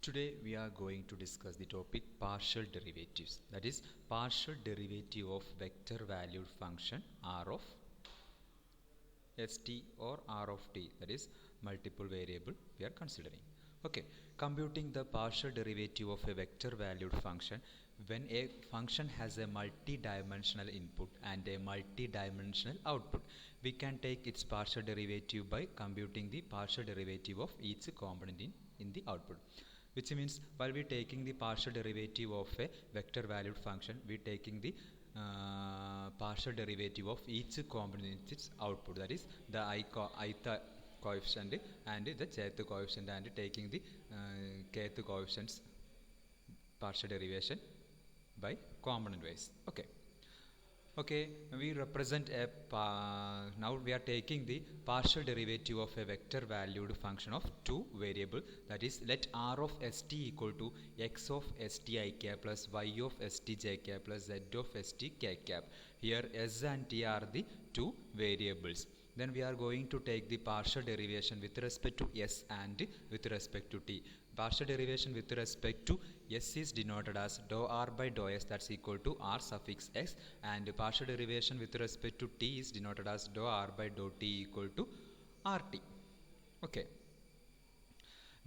Today we are going to discuss the topic partial derivatives, that is partial derivative of vector valued function r of st or r of t, that is multiple variable we are considering. Okay, computing the partial derivative of a vector valued function. When a function has a multi-dimensional input and a multi-dimensional output, we can take its partial derivative by computing the partial derivative of each component in the output. Which means while we taking the partial derivative of a vector valued function, we taking the partial derivative of each component in its output, that is the ith coefficient and the jth coefficient, and taking the kth coefficients partial derivation by component wise. Okay, we represent a now we are taking the partial derivative of a vector valued function of two variable, that is let r of st equal to x of st I cap plus y of st j cap plus z of st k cap. Here s and t are the two variables. Then we are going to take the partial derivation with respect to s and with respect to t. Partial derivation with respect to s is denoted as dou r by dou s, that's equal to r suffix x, and partial derivation with respect to t is denoted as dou r by dou t equal to rt. Okay,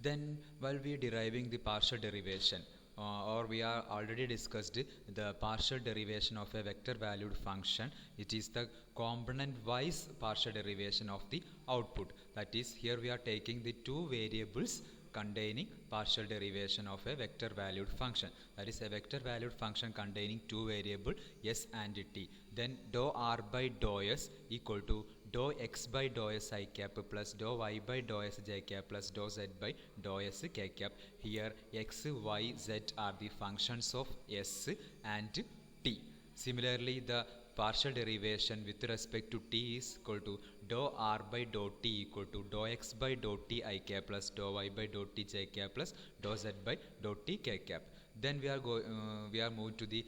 then while we are deriving the partial derivation, or we are already discussed the partial derivation of a vector valued function, it is the component wise partial derivation of the output. That is, here we are taking the two variables containing partial derivation of a vector valued function, that is a vector valued function containing two variable s and t. Then dou r by dou s equal to dou x by dou s I cap plus dou y by dou s j cap plus dou z by dou s k cap. Here x, y, z are the functions of s and t. Similarly, the partial derivation with respect to t is equal to dou r by dou t equal to dou x by dou t I cap plus dou y by dou t j cap plus dou z by dou t k cap. Then we are moving to the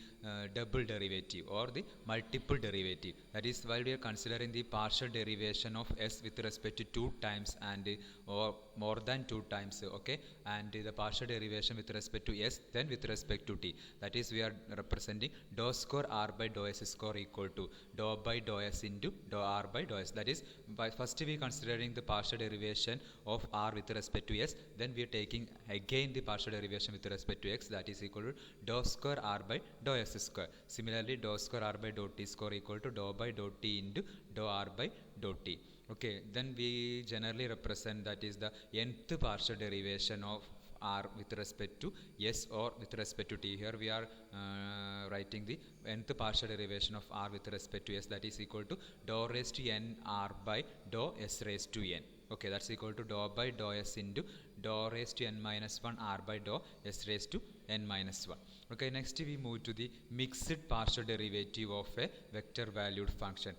double derivative or the multiple derivative. That is, while we are considering the partial derivation of s with respect to 2 times and or more than 2 times, okay, and the partial derivation with respect to s, then with respect to t. That is, we are representing dou square r by dou s square equal to dou by dou s into dou r by dou s. That is, by first we are considering the partial derivation of r with respect to s, then we are taking again the partial derivation with respect to x, that is equal to dou square r by dou s square. Similarly, dou square r by dou t square equal to dou by dou t into dou r by dou t. Okay, then we generally represent, that is the nth partial derivation of r with respect to s or with respect to t. Here we are writing the nth partial derivation of r with respect to s, that is equal to dou raised to n r by dou s raised to n. Okay, that's equal to dou by dou s into dou raised to n minus 1 r by dou s raised to n minus 1. Okay, next we move to the mixed partial derivative of a vector valued function.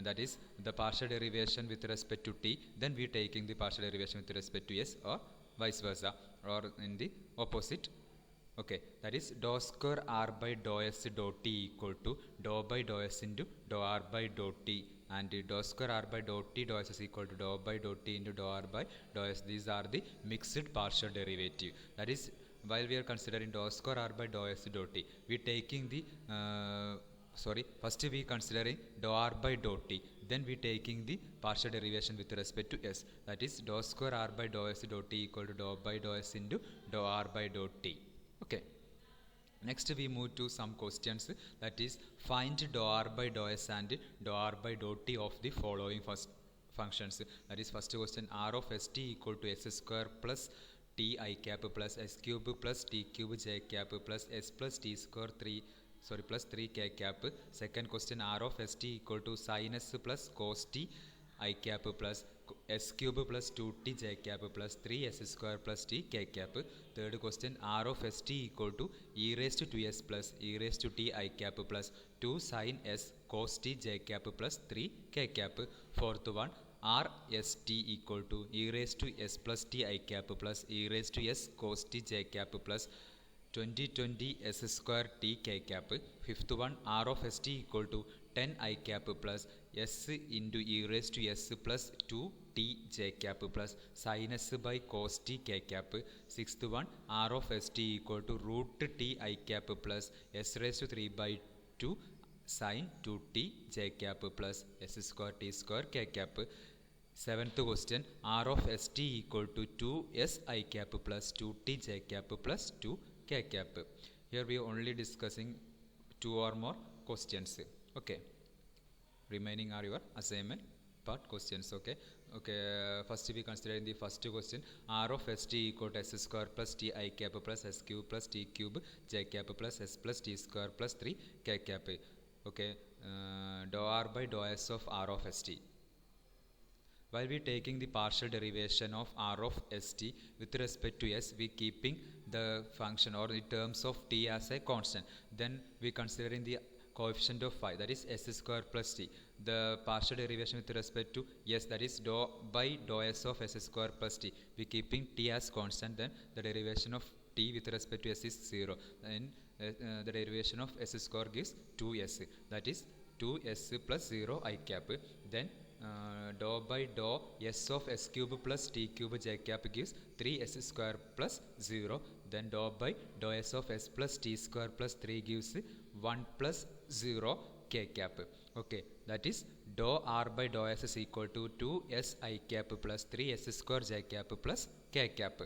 That is the partial derivation with respect to t, then we are taking the partial derivation with respect to s, or vice versa, or in the opposite. Okay, that is dou square r by dou s dou t equal to dou by dou s into dou r by dou t, and dou square r by dou t dou s is equal to dou by dou t into dou r by dou s. These are the mixed partial derivative. That is, while we are considering dou square r by dou s dou t, we are taking the first we considering dou r by dou t, then we taking the partial derivation with respect to s, that is dou square r by dou s dou t equal to dou by dou s into dou r by dou t. Okay, next we move to some questions, that is find dou r by dou s and dou r by dou t of the following first functions. That is, first question, r of st equal to s square plus t I cap plus s cube plus t cube j cap plus s plus t square plus 3k cap. Second question, r of st equal to sin s plus cos t I cap plus s cube plus 2t j cap plus 3s square plus t k cap. Third question, r of st equal to e raised to 2s plus e raised to t I cap plus 2 sin s cos t j cap plus 3 k cap. Fourth one, r s t equal to e raised to s plus t I cap plus e raised to s cos t j cap plus 20 s square t k cap. Fifth one, r of st equal to 10 I cap plus s into e raised to s plus 2 t j cap plus sin s by cos t k cap. Sixth one, r of st equal to root t I cap plus s raised to 3 by 2 sin 2t j cap plus s square t square k cap. Seventh question, r of st equal to 2s I cap plus 2t j cap plus 2 k cap. Here we are only discussing two or more questions. Okay, remaining are your assignment part questions. Okay, first we consider in the first question, r of st equal to s square plus t I cap plus s cube plus t cube j cap plus s plus t square plus 3 k cap. Okay, dou r by dou s of r of st. While we taking the partial derivation of r of st with respect to s, we keeping the function or the terms of t as a constant. Then we considering the coefficient of phi, that is s square plus t. The partial derivation with respect to s, that is dou by dou s of s square plus t. We keeping t as constant. Then the derivation of t with respect to s is 0. Then the derivation of s square gives 2s. That is 2s plus 0 I cap. Then dou by dou s of s cube plus t cube j cap gives 3s square plus 0. Then dou by dou s of s plus t square plus 3 gives 1 plus 0 k cap. Okay, that is dou r by dou s is equal to 2s I cap plus 3s square j cap plus k cap.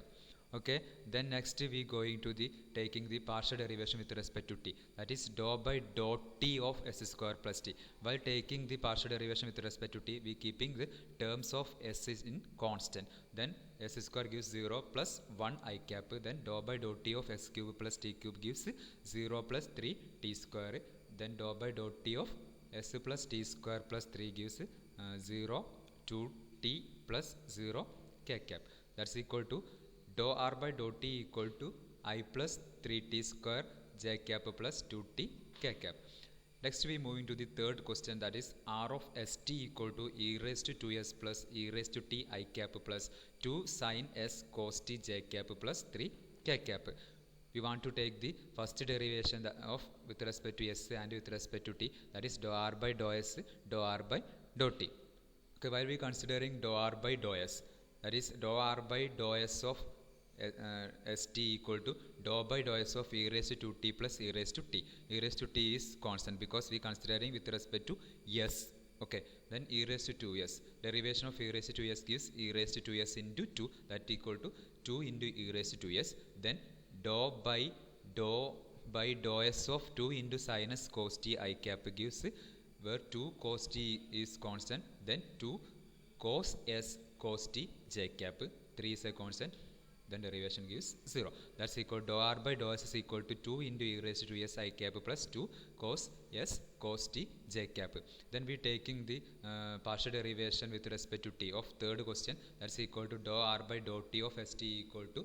Okay, then next we going to the taking the partial derivation with respect to t, that is dou by dou t of s square plus t. While taking the partial derivation with respect to t, we keeping the terms of s is in constant. Then s square gives 0 plus 1 I cap. Then dou by dou t of s cube plus t cube gives 0 plus 3 t square. Then dou by dou t of s plus t square plus 3 gives 0 2 t plus 0 k cap. That's equal to dou r by dou t equal to I plus 3t square j cap plus 2t k cap. Next we moving to the third question, that is r of st equal to e raised to 2s plus e raised to t I cap plus 2 sin s cos t j cap plus 3 k cap. We want to take the first derivation of with respect to s and with respect to t, that is dou r by dou s, dou r by dou t. Okay, while we considering dou r by dou s, that is dou r by dou s of st equal to dou by dou s of e raised to 2t plus e raised to t. E raised to t is constant because we considering with respect to s. Okay, then e raised to 2s, derivation of e raised to 2s gives e raised to 2s into 2, that equal to 2 into e raised to 2s. Then dou by dou s of 2 into sin s cos t I cap gives, where 2 cos t is constant, then 2 cos s cos t j cap, 3 is a constant, then derivation gives 0. That's equal to dou r by dou s is equal to 2 into e raised to s I cap plus 2 cos s cos t j cap. Then we taking the partial derivation with respect to t of third question, that's equal to dou r by dou t of st equal to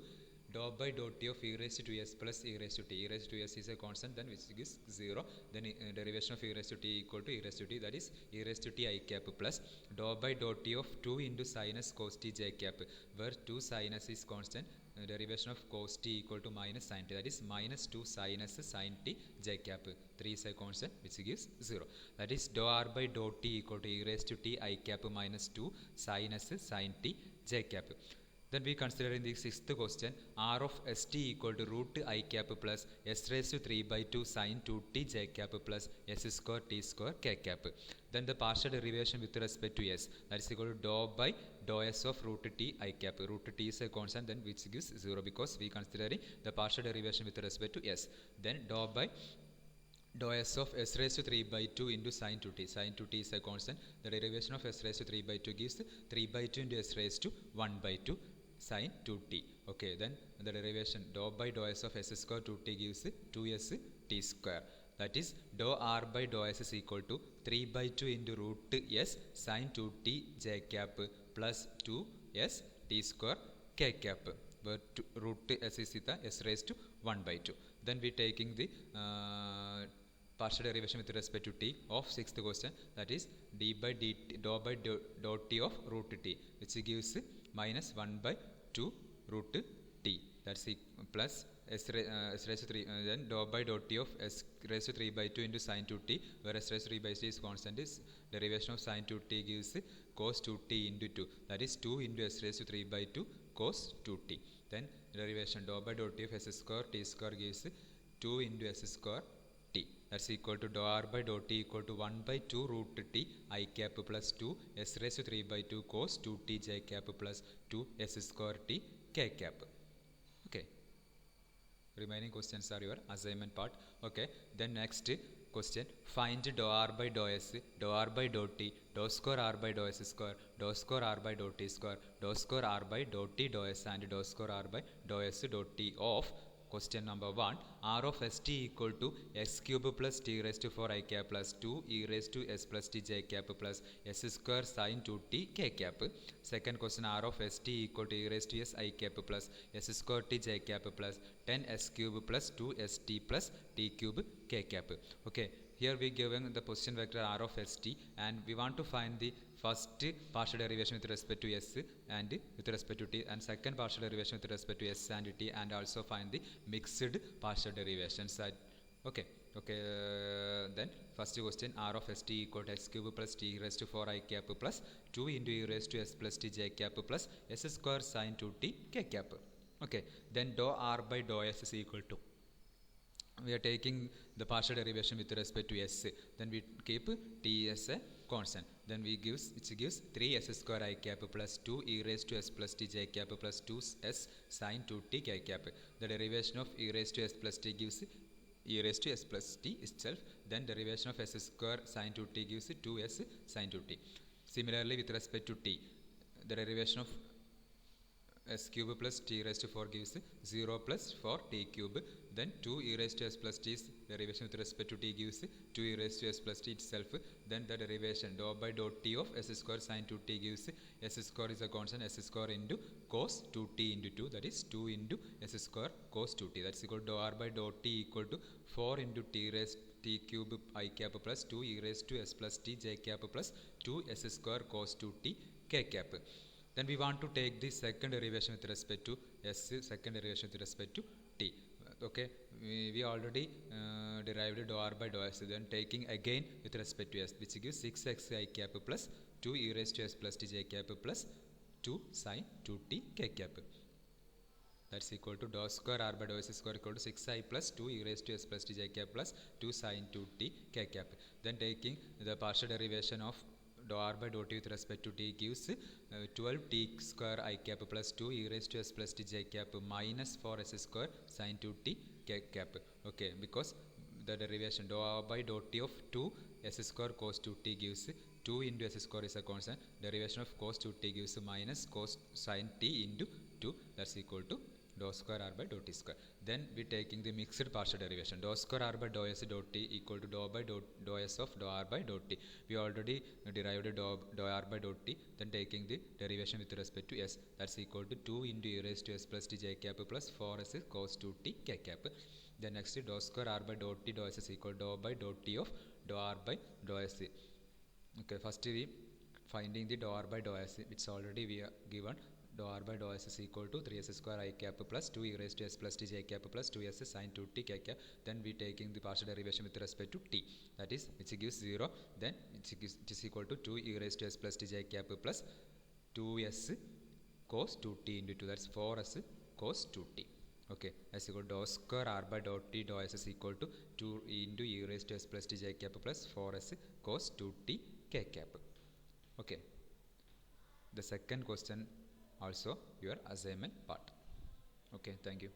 dou by dou t of e raised to s plus e raised to t. E raised to s is a constant, then which gives 0. Then derivation of e raised to t equal to e raised to t, that is e raised to t I cap plus dou by dou t of 2 into sin s cos t j cap, where 2 sin s is constant, derivation of cos t equal to minus sin t, that is minus 2 sin s sin t j cap, 3 is a constant which gives 0. That is dou r by dou t equal to e raised to t I cap minus 2 sin s sin t j cap. Then we consider in the sixth question, r of st equal to root I cap plus s raised to 3 by 2 sin 2t j cap plus s square t square k cap. Then the partial derivation with respect to s, that is equal to dou by dou s of root t I cap. Root t is a constant, then which gives 0 because we considering the partial derivation with respect to s. Then dou by dou s of s raised to 3 by 2 into sin 2t. Sin 2t is a constant. The derivation of s raised to 3 by 2 gives 3 by 2 into s raised to 1 by 2 sin 2t. Okay, then the derivation dou by dou s of s square 2t gives 2s t square. That is dou r by dou s is equal to 3 by 2 into root s sin 2t j cap plus 2s t square k cap, where root s is s raised to 1 by 2. Then we taking the partial derivation with respect to t of sixth question, that is d by dt, dou by dou t of root t, which gives minus 1 by 2 root t. that's plus s raised to 3, then dou by dou t of s raised to 3 by 2 into sin 2t, where s raised to 3 by 2 is constant, is derivation of sin 2t gives cos 2t into 2, that is 2 into s raised to 3 by 2 cos 2t. Then derivation dou by dou t of s square t square gives 2 into s square t, that's equal to dou r by dou t equal to 1 by 2 root t I cap plus 2 s raised to 3 by 2 cos 2t j cap plus 2 s square t k cap. Okay, remaining questions are your assignment part. Okay, then next question, find dou r by dou s, dou r by dou t, dou square r by dou s square, dou square r by dou t square, dou square r by dou t dou s, and dou square r by dou s dou t of question number 1, r of st equal to x cube plus t raised to 4 I cap plus 2 e raised to s plus t j cap plus s square sin 2t k cap. Second question, r of st equal to e raised to s I cap plus s square t j cap plus 10 s cube plus 2 st plus t cube k cap. Okay, here we given the position vector r of st, and we want to find the first partial derivation with respect to s and with respect to t, and second partial derivation with respect to s and t, and also find the mixed partial derivations. Okay, then first question, r of st equal to x cube plus t raised to 4 I cap plus 2 into e raised to s plus t j cap plus s square sin 2t k cap. Okay, then dou r by dou s is equal to, we are taking the partial derivation with respect to s, then we keep t as a constant, then we gives, which gives 3s square I cap plus 2 e raised to s plus t j cap plus 2s sin 2t k cap. The derivation of e raised to s plus t gives e raised to s plus t itself, then derivation of s square sin 2t gives 2s sin 2t. Similarly, with respect to t, the derivation of s cube plus t raised to 4 gives 0 plus 4 t cube, then 2 e raised to s plus t derivation with respect to t gives 2 e raised to s plus t itself, then the derivation dou by dou t of s square sin 2t gives s square is a constant, s square into cos 2t into 2, that is 2 into s square cos 2t, that's equal to dou r by dou t equal to 4 into t raised t cube I cap plus 2 e raised to s plus t j cap plus 2 s square cos 2t k cap. Then we want to take the second derivation with respect to s, second derivation with respect to t. Okay, we already derived dou r by dou s, then taking again with respect to s, which gives 6x I cap plus 2 e raised to s plus t j cap plus 2 sin 2t k cap. That's equal to dou square r by dou s square equal to 6i plus 2 e raised to s plus t j cap plus 2 sin 2t k cap. Then taking the partial derivation of dou r by dou t with respect to t gives 12t square I cap plus 2 e raised to s plus t j cap minus 4s square sin 2t k cap. Okay, because the derivation dou r by dou t of 2 s square cos 2t gives 2 into s square is a constant, derivation of cos 2t gives minus cos sin t into 2, that's equal to dou square r by dou t square. Then we taking the mixed partial derivation, dou square r by dou s dou t equal to dou by dou s of dou r by dou t. We already derived dou r by dou t, then taking the derivation with respect to s, that's equal to 2 into e raised to s plus t j cap plus 4s cos 2t k cap. Then next dou square r by dou t dou s is equal to dou by dou t of dou r by dou s. Okay, first we finding the dou r by dou s, which already we are given. Dou r by dou s is equal to 3s square I cap plus 2 e raised to s plus t j cap plus 2s sin 2t k cap. Then we taking the partial derivation with respect to t, that is which gives 0, then it is equal to 2 e raised to s plus t j cap plus 2s cos 2t into 2, that's 4s cos 2t. Okay, as equal to dou square r by dou t dou s is equal to 2 into e raised to s plus t j cap plus 4s cos 2t k cap. Okay, the second question also your assignment part. Okay, thank you.